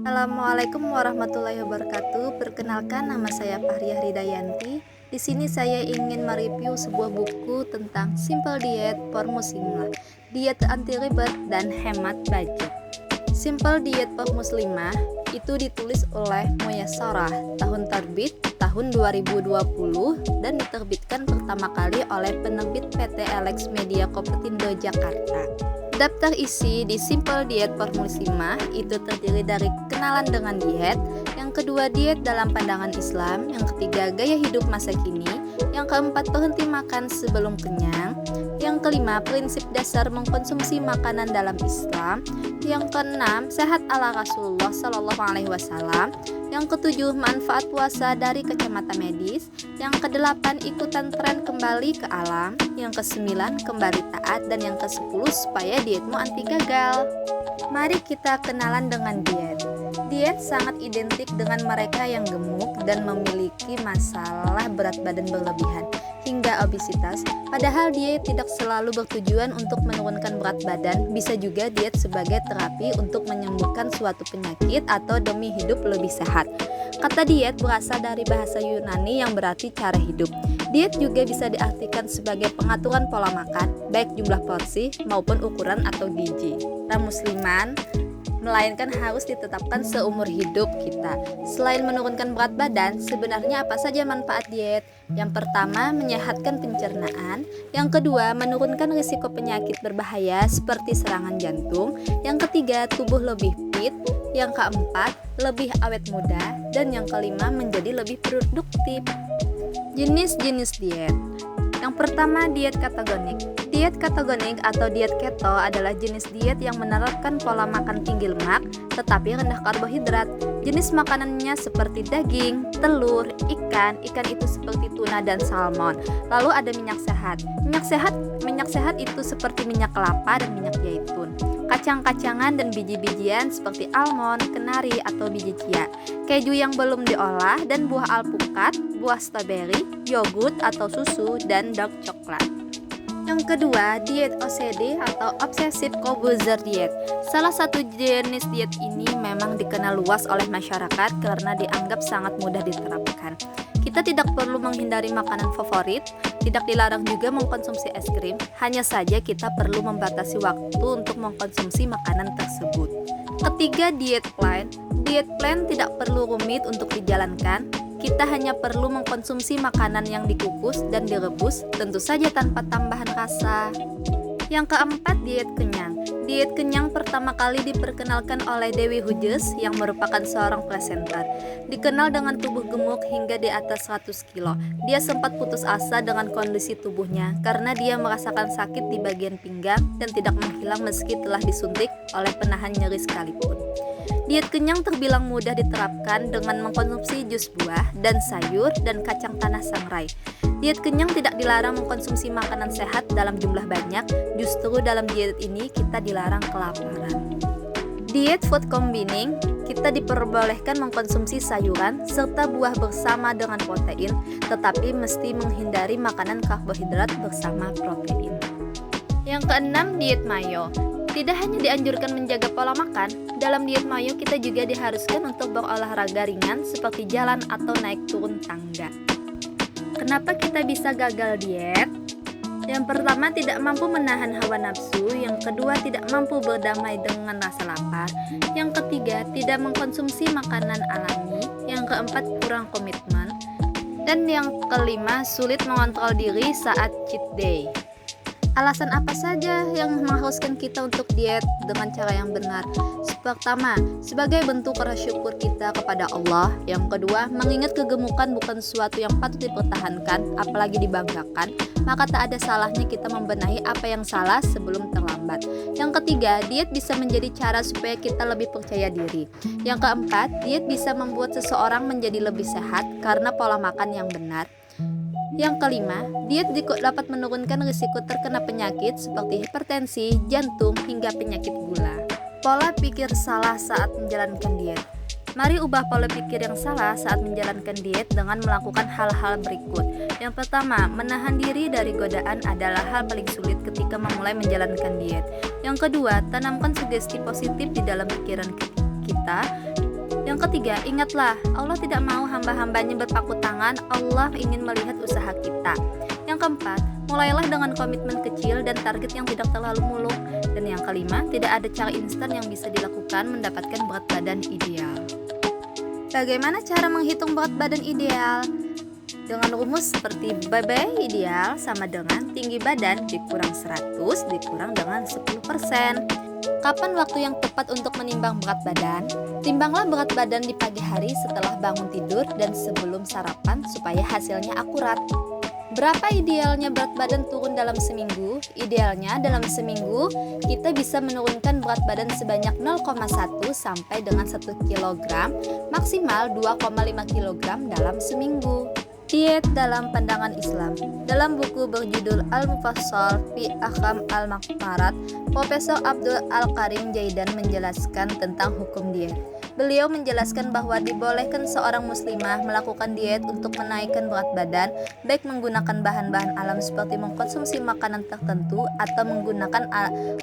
Assalamualaikum warahmatullahi wabarakatuh. Perkenalkan, nama saya Fahriah Ridayanti. Di sini saya ingin mereview sebuah buku tentang Simple Diet for Muslimah, diet anti ribet dan hemat budget. Simple Diet for Muslimah itu ditulis oleh Muyassarah, tahun terbit tahun 2020 dan diterbitkan pertama kali oleh penerbit PT Alex Media Kopetindo Jakarta. Daftar isi di Simple Diet for Muslimah itu terdiri dari kenalan dengan diet, yang kedua diet dalam pandangan Islam, yang ketiga gaya hidup masa kini, yang keempat berhenti makan sebelum kenyang, yang kelima prinsip dasar mengkonsumsi makanan dalam Islam, yang keenam sehat ala Rasulullah Shallallahu Alaihi Wasallam, yang ketujuh manfaat puasa dari kacamata medis, yang kedelapan ikutan tren kembali ke alam, yang kesembilan kembali taat, dan yang kesepuluh supaya dietmu anti gagal. Mari kita kenalan dengan diet. Diet sangat identik dengan mereka yang gemuk dan memiliki masalah berat badan berlebihan hingga obesitas. Padahal diet tidak selalu bertujuan untuk menurunkan berat badan, bisa juga diet sebagai terapi untuk menyembuhkan suatu penyakit atau demi hidup lebih sehat. Kata diet berasal dari bahasa Yunani yang berarti cara hidup. Diet juga bisa diartikan sebagai pengaturan pola makan, baik jumlah porsi maupun ukuran atau gizi. Musliman melainkan harus ditetapkan seumur hidup kita. Selain menurunkan berat badan, sebenarnya apa saja manfaat diet? Yang pertama, menyehatkan pencernaan. Yang kedua, menurunkan risiko penyakit berbahaya seperti serangan jantung. Yang ketiga, tubuh lebih fit. Yang keempat, lebih awet muda. Dan yang kelima, menjadi lebih produktif. Jenis-jenis diet. Yang pertama, diet ketogenik. Diet ketogenik atau diet keto adalah jenis diet yang menerapkan pola makan tinggi lemak tetapi rendah karbohidrat. Jenis makanannya seperti daging, telur, ikan itu seperti tuna dan salmon. Lalu ada minyak sehat. Minyak sehat itu seperti minyak kelapa dan minyak zaitun. Kacang-kacangan dan biji-bijian seperti almond, kenari atau biji chia. Keju yang belum diolah dan buah alpukat, buah stroberi, yogurt atau susu dan dark coklat. Yang kedua, diet OCD atau Obsessive Compulsive Diet. Salah satu jenis diet ini memang dikenal luas oleh masyarakat karena dianggap sangat mudah diterapkan. Kita tidak perlu menghindari makanan favorit, tidak dilarang juga mengkonsumsi es krim, hanya saja kita perlu membatasi waktu untuk mengkonsumsi makanan tersebut. Ketiga, diet plan. Diet plan tidak perlu rumit untuk dijalankan. Kita hanya perlu mengkonsumsi makanan yang dikukus dan direbus, tentu saja tanpa tambahan rasa. Yang keempat, diet kenyang. Diet kenyang pertama kali diperkenalkan oleh Dewi Hughes yang merupakan seorang presenter. Dikenal dengan tubuh gemuk hingga di atas 100 kilo. Dia sempat putus asa dengan kondisi tubuhnya karena dia merasakan sakit di bagian pinggang dan tidak menghilang meski telah disuntik oleh penahan nyeri sekalipun. Diet kenyang terbilang mudah diterapkan dengan mengkonsumsi jus buah dan sayur dan kacang tanah sangrai. Diet kenyang tidak dilarang mengkonsumsi makanan sehat dalam jumlah banyak, justru dalam diet ini kita dilarang kelaparan. Diet food combining, kita diperbolehkan mengkonsumsi sayuran serta buah bersama dengan protein, tetapi mesti menghindari makanan karbohidrat bersama protein. Yang keenam, diet mayo. Tidak hanya dianjurkan menjaga pola makan, dalam diet mayo kita juga diharuskan untuk berolahraga ringan seperti jalan atau naik turun tangga. Kenapa kita bisa gagal diet? Yang pertama, tidak mampu menahan hawa nafsu. Yang kedua, tidak mampu berdamai dengan rasa lapar. Yang ketiga, tidak mengkonsumsi makanan alami. Yang keempat, kurang komitmen. Dan yang kelima, sulit mengontrol diri saat cheat day. Alasan apa saja yang mengharuskan kita untuk diet dengan cara yang benar? Pertama, sebagai bentuk rasa syukur kita kepada Allah. Yang kedua, mengingat kegemukan bukan sesuatu yang patut dipertahankan, apalagi dibanggakan, maka tak ada salahnya kita membenahi apa yang salah sebelum terlambat. Yang ketiga, diet bisa menjadi cara supaya kita lebih percaya diri. Yang keempat, diet bisa membuat seseorang menjadi lebih sehat karena pola makan yang benar. Yang kelima, diet dapat menurunkan risiko terkena penyakit seperti hipertensi, jantung, hingga penyakit gula. Pola pikir salah saat menjalankan diet. Mari ubah pola pikir yang salah saat menjalankan diet dengan melakukan hal-hal berikut. Yang pertama, menahan diri dari godaan adalah hal paling sulit ketika memulai menjalankan diet. Yang kedua, tanamkan sugesti positif di dalam pikiran kita. Yang ketiga, ingatlah, Allah tidak mau hamba-hambanya berpangku tangan, Allah ingin melihat usaha kita. Yang keempat, mulailah dengan komitmen kecil dan target yang tidak terlalu muluk. Dan yang kelima, tidak ada cara instan yang bisa dilakukan mendapatkan berat badan ideal. Bagaimana cara menghitung berat badan ideal? Dengan rumus seperti BB ideal sama dengan tinggi badan dikurang 100 dikurang dengan 10%. Kapan waktu yang tepat untuk menimbang berat badan? Timbanglah berat badan di pagi hari setelah bangun tidur dan sebelum sarapan supaya hasilnya akurat. Berapa idealnya berat badan turun dalam seminggu? Idealnya dalam seminggu kita bisa menurunkan berat badan sebanyak 0,1 sampai dengan 1 kg, maksimal 2,5 kg dalam seminggu. Diet dalam pandangan Islam. Dalam buku berjudul Al-Mufassal fi Ahkam Al-Makmarat, Profesor Abdul Al-Karim Jaidan menjelaskan tentang hukum diet. Beliau menjelaskan bahwa dibolehkan seorang muslimah melakukan diet untuk menaikkan berat badan, baik menggunakan bahan-bahan alam seperti mengkonsumsi makanan tertentu atau menggunakan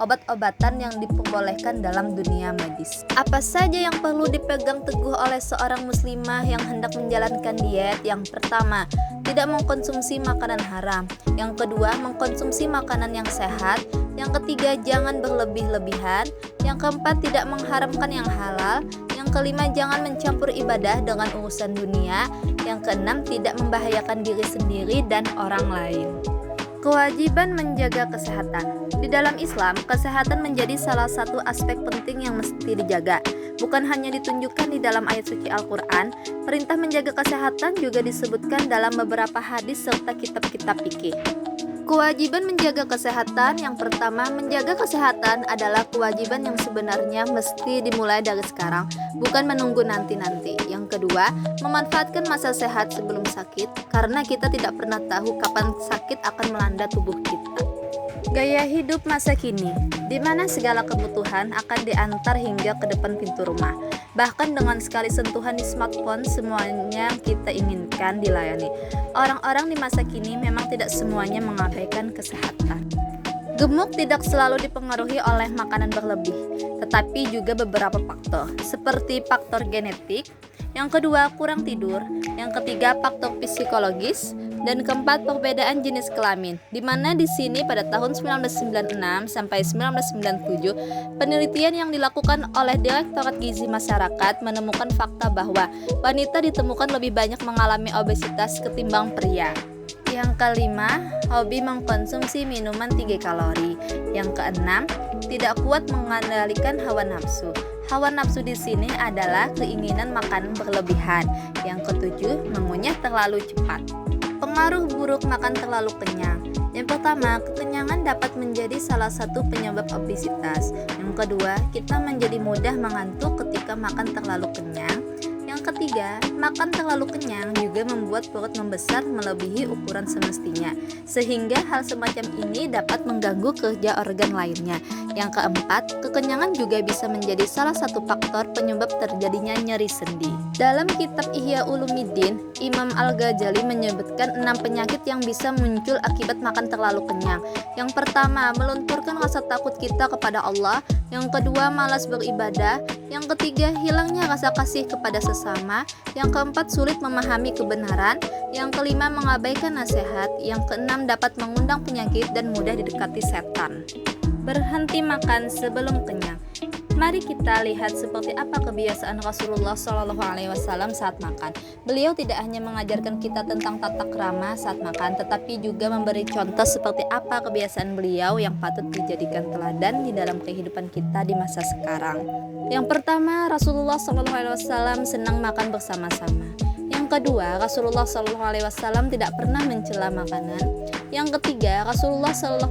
obat-obatan yang diperbolehkan dalam dunia medis. Apa saja yang perlu dipegang teguh oleh seorang muslimah yang hendak menjalankan diet? Yang pertama, tidak mengkonsumsi makanan haram. Yang kedua, mengkonsumsi makanan yang sehat. Yang ketiga, jangan berlebih-lebihan. Yang keempat, tidak mengharamkan yang halal. Yang kelima, jangan mencampur ibadah dengan urusan dunia. Yang keenam, tidak membahayakan diri sendiri dan orang lain. Kewajiban menjaga kesehatan. Di dalam Islam, kesehatan menjadi salah satu aspek penting yang mesti dijaga. Bukan hanya ditunjukkan di dalam ayat suci Al-Quran, perintah menjaga kesehatan juga disebutkan dalam beberapa hadis serta kitab-kitab fikih. Kewajiban menjaga kesehatan. Yang pertama, menjaga kesehatan adalah kewajiban yang sebenarnya mesti dimulai dari sekarang, bukan menunggu nanti-nanti. Yang kedua, memanfaatkan masa sehat sebelum sakit, karena kita tidak pernah tahu kapan sakit akan melanda tubuh kita. Gaya hidup masa kini, di mana segala kebutuhan akan diantar hingga ke depan pintu rumah. Bahkan dengan sekali sentuhan di smartphone, semuanya yang kita inginkan dilayani. Orang-orang di masa kini memang tidak semuanya mengabaikan kesehatan. Gemuk tidak selalu dipengaruhi oleh makanan berlebih, tetapi juga beberapa faktor, seperti faktor genetik. Yang kedua, kurang tidur. Yang ketiga, faktor psikologis. Dan keempat, perbedaan jenis kelamin, di mana di sini pada tahun 1996 sampai 1997, penelitian yang dilakukan oleh Direktorat Gizi Masyarakat menemukan fakta bahwa wanita ditemukan lebih banyak mengalami obesitas ketimbang pria. Yang kelima, hobi mengkonsumsi minuman tinggi kalori. Yang keenam, tidak kuat mengendalikan hawa nafsu. Hawa nafsu di sini adalah keinginan makan berlebihan. Yang ketujuh, mengunyah terlalu cepat. Pengaruh buruk makan terlalu kenyang. Yang pertama, kekenyangan dapat menjadi salah satu penyebab obesitas. Yang kedua, kita menjadi mudah mengantuk ketika makan terlalu kenyang. Yang ketiga, makan terlalu kenyang juga membuat perut membesar melebihi ukuran semestinya, sehingga hal semacam ini dapat mengganggu kerja organ lainnya. Yang keempat, kekenyangan juga bisa menjadi salah satu faktor penyebab terjadinya nyeri sendi. Dalam kitab Ihya Ulumuddin, Imam Al-Ghazali menyebutkan 6 penyakit yang bisa muncul akibat makan terlalu kenyang. Yang pertama, melunturkan rasa takut kita kepada Allah. Yang kedua, malas beribadah. Yang ketiga, hilangnya rasa kasih kepada sesama. Yang keempat, sulit memahami kebenaran. Yang kelima, mengabaikan nasihat. Yang keenam, dapat mengundang penyakit dan mudah didekati setan. Berhenti makan sebelum kenyang. Mari kita lihat seperti apa kebiasaan Rasulullah SAW saat makan. Beliau tidak hanya mengajarkan kita tentang tata krama saat makan, tetapi juga memberi contoh seperti apa kebiasaan beliau yang patut dijadikan teladan di dalam kehidupan kita di masa sekarang. Yang pertama, Rasulullah SAW senang makan bersama-sama. Yang kedua, Rasulullah SAW tidak pernah mencela makanan. Yang ketiga, Rasulullah SAW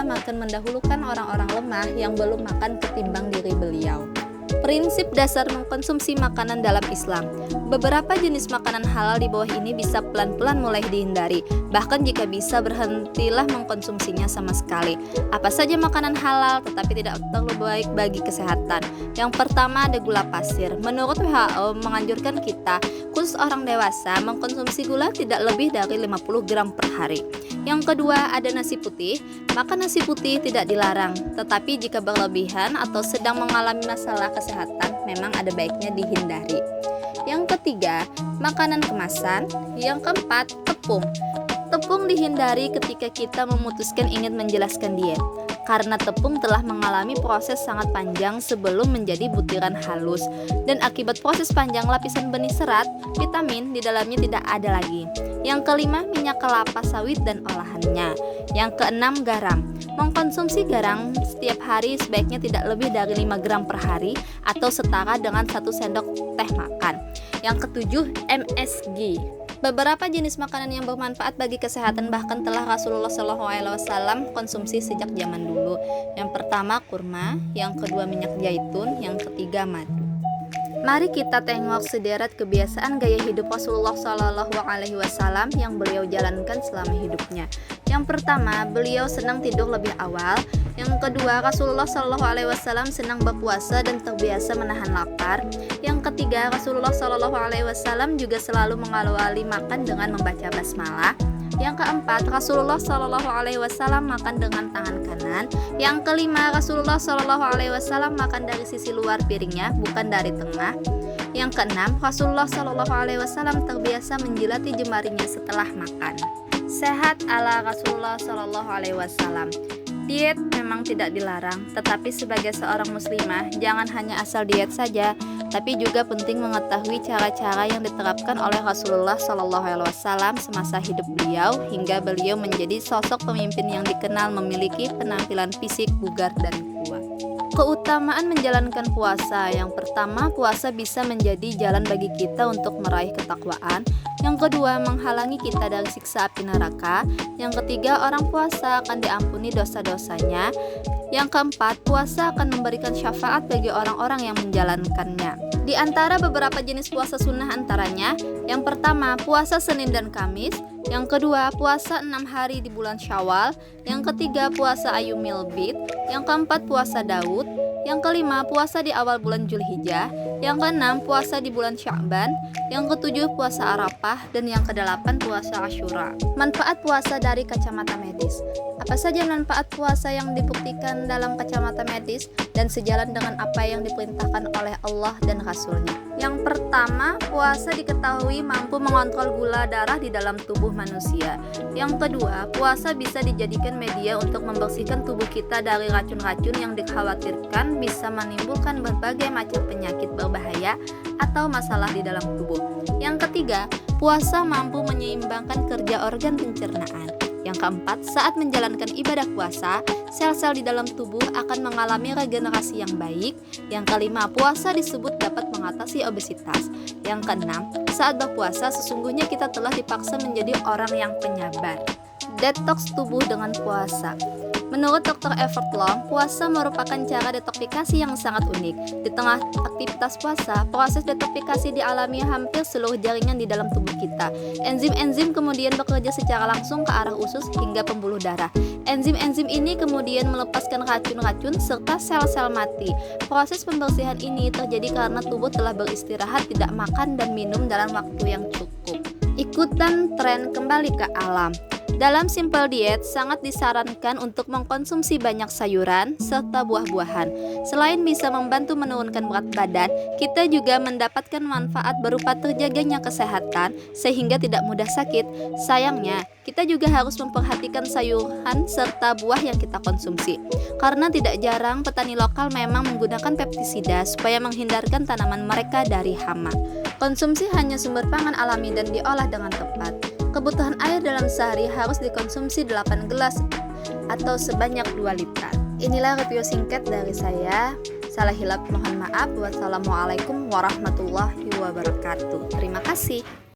akan mendahulukan orang-orang lemah yang belum makan ketimbang diri beliau. Prinsip dasar mengkonsumsi makanan dalam Islam. Beberapa jenis makanan halal di bawah ini bisa pelan-pelan mulai dihindari. Bahkan jika bisa, berhentilah mengkonsumsinya sama sekali. Apa saja makanan halal tetapi tidak terlalu baik bagi kesehatan? Yang pertama ada gula pasir. Menurut WHO menganjurkan kita, khusus orang dewasa, mengkonsumsi gula tidak lebih dari 50 gram per hari. Yang kedua, ada nasi putih. Makan nasi putih tidak dilarang, tetapi jika berlebihan atau sedang mengalami masalah kesehatan, memang ada baiknya dihindari. Yang ketiga, makanan kemasan. Yang keempat, tepung. Tepung dihindari ketika kita memutuskan ingin menjelaskan diet, karena tepung telah mengalami proses sangat panjang sebelum menjadi butiran halus, dan akibat proses panjang lapisan benih serat, vitamin di dalamnya tidak ada lagi. Yang kelima, minyak kelapa sawit dan olahannya. Yang keenam, garam. Mengkonsumsi garam setiap hari sebaiknya tidak lebih dari 5 gram per hari atau setara dengan 1 sendok teh makan. Yang ketujuh, MSG. Beberapa jenis makanan yang bermanfaat bagi kesehatan bahkan telah Rasulullah SAW konsumsi sejak zaman dulu. Yang pertama, kurma. Yang kedua, minyak zaitun. Yang ketiga, madu. Mari kita tengok sederet kebiasaan gaya hidup Rasulullah SAW yang beliau jalankan selama hidupnya. Yang pertama, beliau senang tidur lebih awal. Yang kedua, Rasulullah SAW senang berpuasa dan terbiasa menahan lapar. Yang ketiga, Rasulullah SAW juga selalu mengawali makan dengan membaca basmalah. Yang keempat, Rasulullah SAW makan dengan tangan kanan. Yang kelima, Rasulullah SAW makan dari sisi luar piringnya, bukan dari tengah. Yang keenam, Rasulullah SAW terbiasa menjilati jemarinya setelah makan. Sehat ala Rasulullah SAW. Diet memang tidak dilarang, tetapi sebagai seorang muslimah, jangan hanya asal diet saja, tapi juga penting mengetahui cara-cara yang diterapkan oleh Rasulullah SAW semasa hidup beliau hingga beliau menjadi sosok pemimpin yang dikenal memiliki penampilan fisik bugar dan kuat. Keutamaan menjalankan puasa. Yang pertama, puasa bisa menjadi jalan bagi kita untuk meraih ketakwaan. Yang kedua, menghalangi kita dari siksa api neraka. Yang ketiga, orang puasa akan diampuni dosa-dosanya. Yang keempat, puasa akan memberikan syafaat bagi orang-orang yang menjalankannya. Di antara beberapa jenis puasa sunnah antaranya, yang pertama, puasa Senin dan Kamis. Yang kedua, puasa 6 hari di bulan Syawal. Yang ketiga, puasa Ayyumil Bid. Yang keempat, puasa Daud. Yang kelima, puasa di awal bulan Zulhijjah. Yang keenam, puasa di bulan Sya'ban. Yang ketujuh, puasa Arafah. Dan yang kedelapan, puasa Asyura. Manfaat puasa dari kacamata medis. Apa saja manfaat puasa yang dibuktikan dalam kacamata medis dan sejalan dengan apa yang diperintahkan oleh Allah dan Rasul-Nya? Yang pertama, puasa diketahui mampu mengontrol gula darah di dalam tubuh manusia. Yang kedua, puasa bisa dijadikan media untuk membersihkan tubuh kita dari racun-racun yang dikhawatirkan bisa menimbulkan berbagai macam penyakit berbahaya atau masalah di dalam tubuh. Yang ketiga, puasa mampu menyeimbangkan kerja organ pencernaan. Yang keempat, saat menjalankan ibadah puasa, sel-sel di dalam tubuh akan mengalami regenerasi yang baik. Yang kelima, puasa disebut dapat mengatasi obesitas. Yang keenam, saat berpuasa sesungguhnya kita telah dipaksa menjadi orang yang penyabar. Detoks tubuh dengan puasa. Menurut Dr. Evert Long, puasa merupakan cara detoksifikasi yang sangat unik. Di tengah aktivitas puasa, proses detoksifikasi dialami hampir seluruh jaringan di dalam tubuh kita. Enzim-enzim kemudian bekerja secara langsung ke arah usus hingga pembuluh darah. Enzim-enzim ini kemudian melepaskan racun-racun serta sel-sel mati. Proses pembersihan ini terjadi karena tubuh telah beristirahat, tidak makan dan minum dalam waktu yang cukup. Ikutan tren kembali ke alam. Dalam simple diet, sangat disarankan untuk mengkonsumsi banyak sayuran serta buah-buahan. Selain bisa membantu menurunkan berat badan, kita juga mendapatkan manfaat berupa terjaganya kesehatan sehingga tidak mudah sakit. Sayangnya, kita juga harus memperhatikan sayuran serta buah yang kita konsumsi. Karena tidak jarang petani lokal memang menggunakan pestisida supaya menghindarkan tanaman mereka dari hama. Konsumsi hanya sumber pangan alami dan diolah dengan tepat. Kebutuhan air dalam sehari harus dikonsumsi 8 gelas atau sebanyak 2 liter. Inilah review singkat dari saya. Salah hilap mohon maaf. Wassalamualaikum warahmatullahi wabarakatuh. Terima kasih.